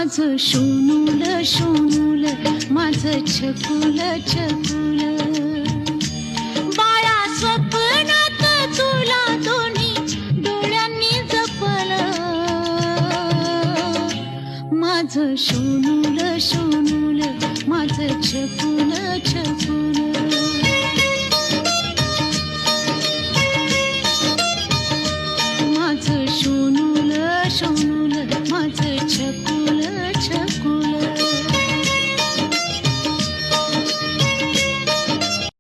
माझं शोनूल शोनूल माझं छकुल छकुल बाळा स्वप्नात तुला दोन्ही डोळ्यांनी जपलं माझं शोनूल शोनूल माझं छकुल छकुल माझं शोनूल शोनूल माझं छकुल